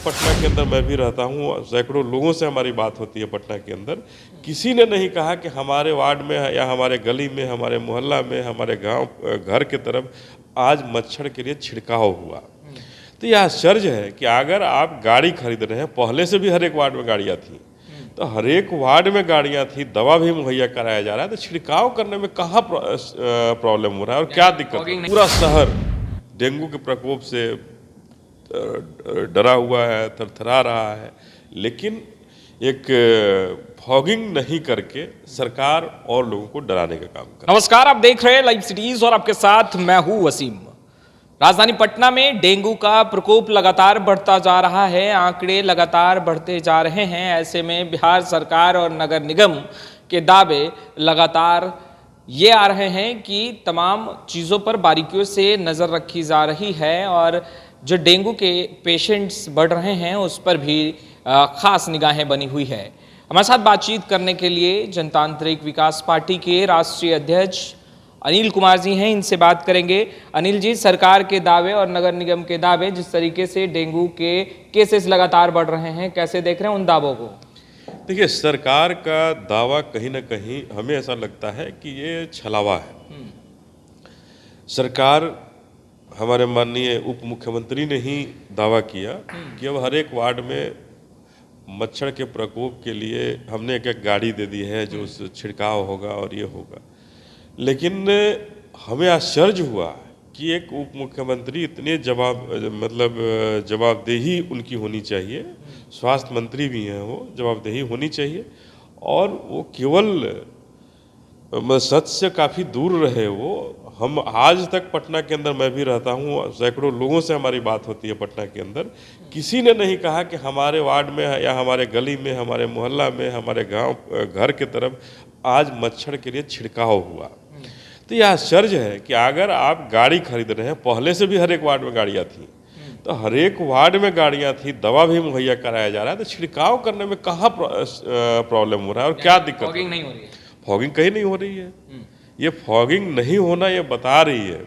पटना के अंदर मैं भी रहता हूँ, सैकड़ों लोगों से हमारी बात होती है पटना के अंदर। किसी ने नहीं कहा कि हमारे वार्ड में या हमारे गली में, हमारे मोहल्ला में, हमारे गांव घर के तरफ आज मच्छर के लिए छिड़काव हुआ। तो यह आश्चर्य है कि अगर आप गाड़ी खरीद रहे हैं, पहले से भी हर एक वार्ड में गाड़ियाँ थी, तो हर एक वार्ड में गाड़ियाँ थी, दवा भी मुहैया कराया जा रहा है, तो छिड़काव करने में कहाँ प्रॉब्लम हो रहा है और क्या दिक्कत है? पूरा शहर डेंगू के प्रकोप से डरा हुआ है, थरथरा रहा है, लेकिन एक फॉगिंग नहीं करके सरकार और लोगों को डराने का काम कर। नमस्कार, आप देख रहे हैं लाइव सिटीज और आपके साथ मैं हूं वसीम। राजधानी पटना में डेंगू का प्रकोप लगातार बढ़ता जा रहा है, आंकड़े लगातार बढ़ते जा रहे हैं। ऐसे में बिहार सरकार और नगर निगम के दावे लगातार ये आ रहे हैं कि तमाम चीज़ों पर बारीकियों से नज़र रखी जा रही है और जो डेंगू के पेशेंट्स बढ़ रहे हैं उस पर भी खास निगाहें बनी हुई है। हमारे साथ बातचीत करने के लिए जनतांत्रिक विकास पार्टी के राष्ट्रीय अध्यक्ष अनिल कुमार जी हैं, इनसे बात करेंगे। अनिल जी, सरकार के दावे और नगर निगम के दावे, जिस तरीके से डेंगू के केसेस लगातार बढ़ रहे हैं, कैसे देख रहे हैं उन दावों को? देखिए, सरकार का दावा कहीं ना कहीं हमें ऐसा लगता है कि ये छलावा है। सरकार, हमारे माननीय उप मुख्यमंत्री ने ही दावा किया कि अब हर एक वार्ड में मच्छर के प्रकोप के लिए हमने एक गाड़ी दे दी है जो उस छिड़काव होगा और ये होगा। लेकिन हमें आश्चर्य हुआ कि एक उप मुख्यमंत्री इतने जवाबदेही उनकी होनी चाहिए, स्वास्थ्य मंत्री भी हैं, वो जवाबदेही होनी चाहिए, और वो केवल सच से काफ़ी दूर रहे। वो हम आज तक पटना के अंदर मैं भी रहता हूँ, सैकड़ों लोगों से हमारी बात होती है पटना के अंदर। किसी ने नहीं कहा कि हमारे वार्ड में या हमारे गली में, हमारे मोहल्ला में, हमारे गांव घर के तरफ आज मच्छर के लिए छिड़काव हुआ। तो यह आश्चर्य है कि अगर आप गाड़ी खरीद रहे हैं, पहले से भी हर एक वार्ड में गाड़ियाँ थी, तो हर एक वार्ड में गाड़ियाँ थी, दवा भी मुहैया कराया जा रहा है, तो छिड़काव करने में कहाँ प्रॉब्लम हो रहा है और क्या दिक्कत है? फॉगिंग नहीं हो रही है। फॉगिंग कहीं नहीं हो रही है। ये फॉगिंग नहीं होना ये बता रही है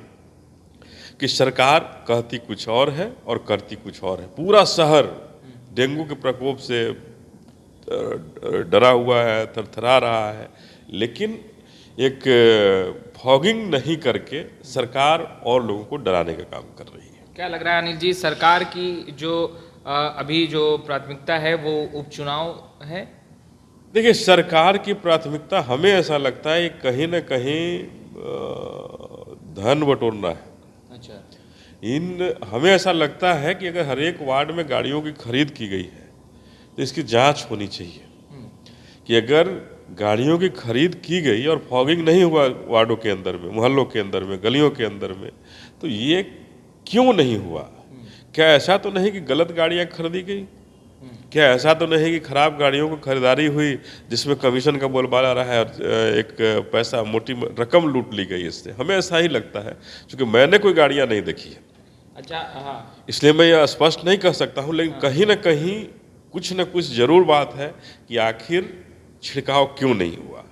कि सरकार कहती कुछ और है और करती कुछ और है। पूरा शहर डेंगू के प्रकोप से डरा हुआ है, थरथरा रहा है, लेकिन एक फॉगिंग नहीं करके सरकार और लोगों को डराने का काम कर रही है। क्या लग रहा है अनिल जी, सरकार की जो अभी जो प्राथमिकता है वो उपचुनाव है? देखिए, सरकार की प्राथमिकता हमें ऐसा लगता है कहीं ना कहीं धन बटोरना है। अच्छा। हमें ऐसा लगता है कि अगर हर एक वार्ड में गाड़ियों की खरीद की गई है तो इसकी जांच होनी चाहिए कि अगर गाड़ियों की खरीद की गई और फॉगिंग नहीं हुआ वार्डों के अंदर में, मोहल्लों के अंदर में, गलियों के अंदर में, तो ये क्यों नहीं हुआ? क्या ऐसा तो नहीं कि गलत गाड़ियाँ खरीदी गई? क्या ऐसा तो नहीं कि खराब गाड़ियों को खरीदारी हुई जिसमें कमीशन का बोलबाला रहा है और एक पैसा, मोटी रकम लूट ली गई इससे? हमें ऐसा ही लगता है, क्योंकि मैंने कोई गाड़ियाँ नहीं देखी है। अच्छा, हाँ। इसलिए मैं यह स्पष्ट नहीं कर सकता हूँ, लेकिन कहीं ना कहीं कुछ न कुछ जरूर बात है कि आखिर छिड़काव क्यों नहीं हुआ,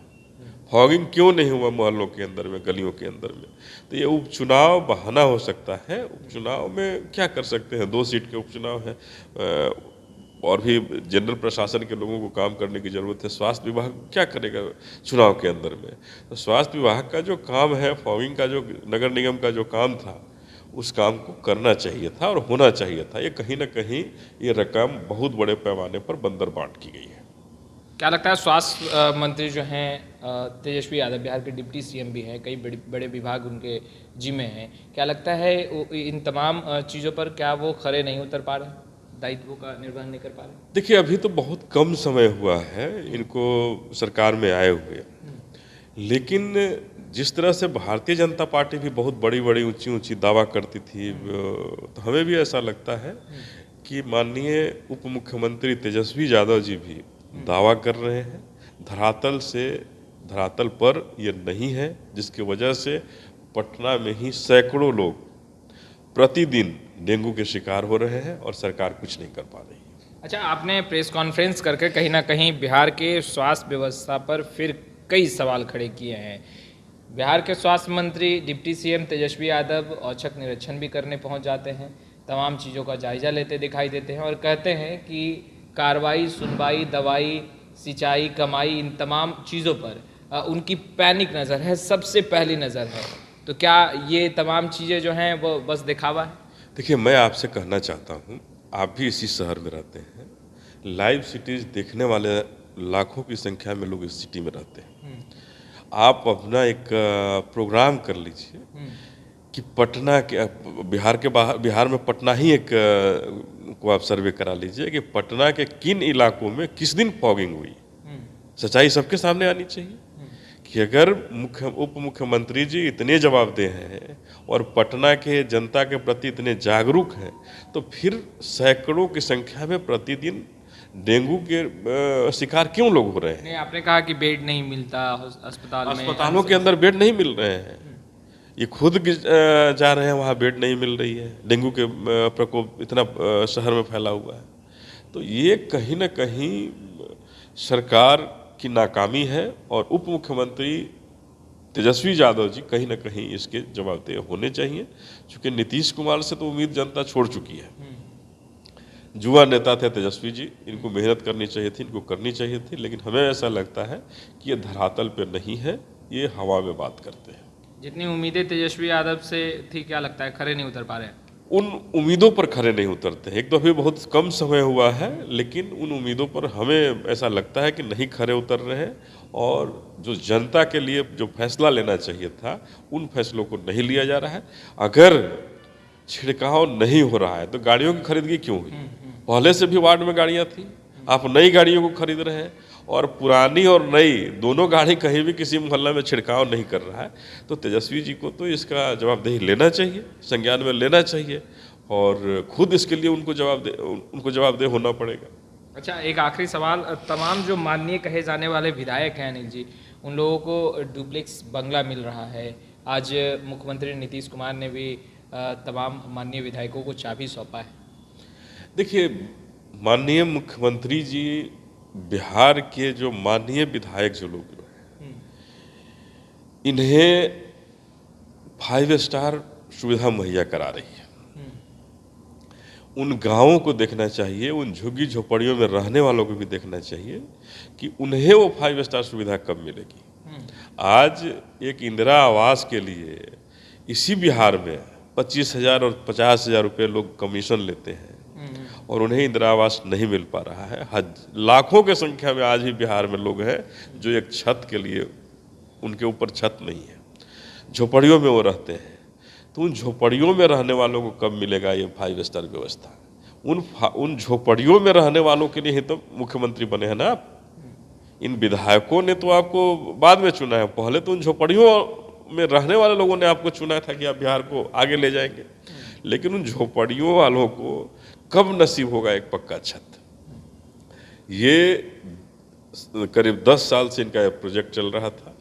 फॉगिंग क्यों नहीं हुआ मोहल्लों के अंदर में, गलियों के अंदर में। तो ये उपचुनाव बहाना हो सकता है। उपचुनाव में क्या कर सकते हैं, 2 सीट के उपचुनाव है, और भी जनरल प्रशासन के लोगों को काम करने की ज़रूरत है। स्वास्थ्य विभाग क्या करेगा चुनाव के अंदर में? तो स्वास्थ्य विभाग का जो काम है, फॉगिंग का जो नगर निगम का जो काम था, उस काम को करना चाहिए था और होना चाहिए था। ये कहीं ना कहीं ये रकम बहुत बड़े पैमाने पर बंदर बांट की गई है। क्या लगता है, स्वास्थ्य मंत्री जो हैं तेजस्वी यादव, बिहार के डिप्टी सीएम भी हैं, कई बड़े विभाग उनके जिम्मे हैं, क्या लगता है इन तमाम चीज़ों पर क्या वो खरे नहीं उतर पा रहे, दायित्वों का निर्वहन नहीं कर पा रहे? देखिए, अभी तो बहुत कम समय हुआ है इनको सरकार में आए हुए, लेकिन जिस तरह से भारतीय जनता पार्टी भी बहुत बड़ी बड़ी ऊंची ऊंची दावा करती थी, तो हमें भी ऐसा लगता है कि माननीय उप मुख्यमंत्री तेजस्वी यादव जी भी दावा कर रहे हैं, धरातल पर ये नहीं है, जिसकी वजह से पटना में ही सैकड़ों लोग प्रतिदिन डेंगू के शिकार हो रहे हैं और सरकार कुछ नहीं कर पा रही है। अच्छा, आपने प्रेस कॉन्फ्रेंस करके कहीं ना कहीं बिहार के स्वास्थ्य व्यवस्था पर फिर कई सवाल खड़े किए हैं। बिहार के स्वास्थ्य मंत्री डिप्टी सीएम तेजस्वी यादव औचक निरीक्षण भी करने पहुंच जाते हैं, तमाम चीज़ों का जायजा लेते दिखाई देते हैं और कहते हैं कि कार्रवाई, सुनवाई, दवाई, सिंचाई, कमाई, इन तमाम चीज़ों पर उनकी पैनिक नज़र है, सबसे पहली नज़र है। तो क्या ये तमाम चीज़ें जो हैं वो बस दिखावा है? देखिए, मैं आपसे कहना चाहता हूँ, आप भी इसी शहर में रहते हैं, लाइव सिटीज़ देखने वाले लाखों की संख्या में लोग इस सिटी में रहते हैं। आप अपना एक प्रोग्राम कर लीजिए कि पटना के बिहार के बाहर, बिहार में पटना ही एक को आप सर्वे करा लीजिए कि पटना के किन इलाकों में किस दिन फॉगिंग हुई। सच्चाई सबके सामने आनी चाहिए कि अगर उप मुख्यमंत्री जी इतने जवाबदेह हैं और पटना के जनता के प्रति इतने जागरूक हैं, तो फिर सैकड़ों की संख्या में प्रतिदिन डेंगू के शिकार क्यों लोग हो रहे हैं? नहीं, आपने कहा कि बेड नहीं मिलता अस्पताल में, अस्पतालों के अंदर बेड नहीं मिल रहे हैं, ये खुद जा रहे हैं, वहाँ बेड नहीं मिल रही है, डेंगू के प्रकोप इतना शहर में फैला हुआ है। तो ये कहीं ना कहीं सरकार की नाकामी है और उप मुख्यमंत्री तेजस्वी यादव जी कहीं ना कहीं इसके जवाबदेह होने चाहिए, क्योंकि नीतीश कुमार से तो उम्मीद जनता छोड़ चुकी है। युवा नेता थे तेजस्वी जी, इनको मेहनत करनी चाहिए थी, इनको करनी चाहिए थी, लेकिन हमें ऐसा लगता है कि ये धरातल पे नहीं है, ये हवा में बात करते हैं। जितनी उम्मीदें तेजस्वी यादव से थी, क्या लगता है खरे नहीं उतर पा रहे हैं? उन उम्मीदों पर खरे नहीं उतरते हैं। एक तो अभी बहुत कम समय हुआ है, लेकिन उन उम्मीदों पर हमें ऐसा लगता है कि नहीं खरे उतर रहे हैं, और जो जनता के लिए जो फैसला लेना चाहिए था, उन फैसलों को नहीं लिया जा रहा है। अगर छिड़काव नहीं हो रहा है तो गाड़ियों की खरीदगी क्यों हुई? पहले से भी वार्ड में गाड़ियाँ थी, आप नई गाड़ियों को खरीद रहे हैं, और पुरानी और नई दोनों गाड़ी कहीं भी किसी मोहल्ला में छिड़काव नहीं कर रहा है। तो तेजस्वी जी को तो इसका जवाबदेही लेना चाहिए, संज्ञान में लेना चाहिए, और खुद इसके लिए उनको जवाबदेह होना पड़ेगा। अच्छा, एक आखिरी सवाल, तमाम जो माननीय कहे जाने वाले विधायक हैं अनिल जी, उन लोगों को डुप्लेक्स बंगला मिल रहा है। आज मुख्यमंत्री नीतीश कुमार ने भी तमाम माननीय विधायकों को चाबी सौंपा है। देखिए, माननीय मुख्यमंत्री जी बिहार के जो माननीय विधायक जो लोग हैं, इन्हें 5 स्टार सुविधा मुहैया करा रही है। उन गांवों को देखना चाहिए, उन झुग्गी झोपड़ियों में रहने वालों को भी देखना चाहिए कि उन्हें वो 5 स्टार सुविधा कब मिलेगी। आज एक इंदिरा आवास के लिए इसी बिहार में 25,000 और 50,000 रुपये लोग कमीशन लेते हैं, और उन्हें इंदिरा आवास नहीं मिल पा रहा है। लाखों की संख्या में आज भी बिहार में लोग हैं जो एक छत के लिए, उनके ऊपर छत नहीं है, झोपड़ियों में वो रहते हैं। तो उन झोपड़ियों में रहने वालों को कब मिलेगा ये 5 स्टार व्यवस्था? उन झोपड़ियों में रहने वालों के लिए ही तो मुख्यमंत्री बने हैं ना आप। इन विधायकों ने तो आपको बाद में चुना है, पहले तो उन झोपड़ियों में रहने वाले लोगों ने आपको चुना था कि आप बिहार को आगे ले जाएंगे। लेकिन उन झोपड़ियों वालों को कब नसीब होगा एक पक्का छत? ये करीब 10 साल से इनका प्रोजेक्ट चल रहा था,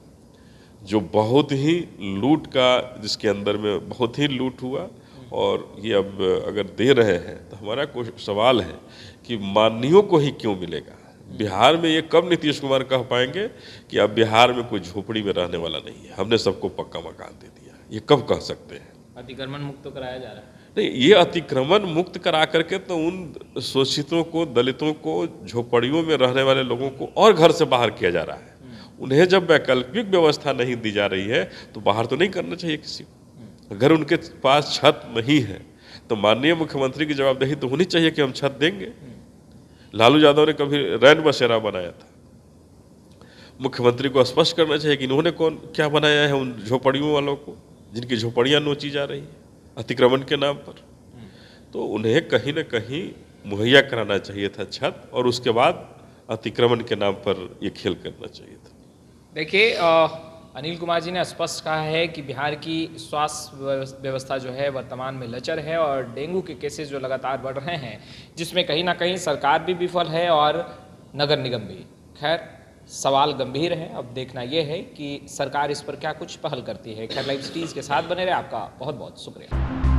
जो बहुत ही लूट का, जिसके अंदर में बहुत ही लूट हुआ, और ये अब अगर दे रहे हैं तो हमारा कोई सवाल है कि माननीयों को ही क्यों मिलेगा? बिहार में ये कब नीतीश कुमार कह पाएंगे कि अब बिहार में कोई झोपड़ी में रहने वाला नहीं है, हमने सबको पक्का मकान दे दिया? ये कब कह सकते हैं? अतिक्रमण मुक्त तो कराया जा रहा है। नहीं, ये अतिक्रमण मुक्त करा करके तो उन शोषितों को, दलितों को, झोपड़ियों में रहने वाले लोगों को और घर से बाहर किया जा रहा है। उन्हें जब वैकल्पिक व्यवस्था नहीं दी जा रही है तो बाहर तो नहीं करना चाहिए किसी को। अगर उनके पास छत नहीं है तो माननीय मुख्यमंत्री की जवाबदेही तो होनी चाहिए कि हम छत देंगे। लालू यादव ने कभी रैन बसेरा बनाया था, मुख्यमंत्री को स्पष्ट करना चाहिए कि इन्होंने क्या बनाया है उन झोपड़ियों वालों को, जिनकी झोपड़ियाँ नोची जा रही है अतिक्रमण के नाम पर। तो उन्हें कहीं ना कहीं मुहैया कराना चाहिए था छत, और उसके बाद अतिक्रमण के नाम पर ये खेल करना चाहिए था। देखिए, अनिल कुमार जी ने स्पष्ट कहा है कि बिहार की स्वास्थ्य व्यवस्था जो है वर्तमान में लचर है, और डेंगू के केसेस जो लगातार बढ़ रहे हैं, जिसमें कहीं ना कहीं सरकार भी विफल है और नगर निगम भी। खैर, सवाल गंभीर है, अब देखना यह है कि सरकार इस पर क्या कुछ पहल करती है। खैर, लाइव सिटीज़ के साथ बने रहे, आपका बहुत बहुत शुक्रिया।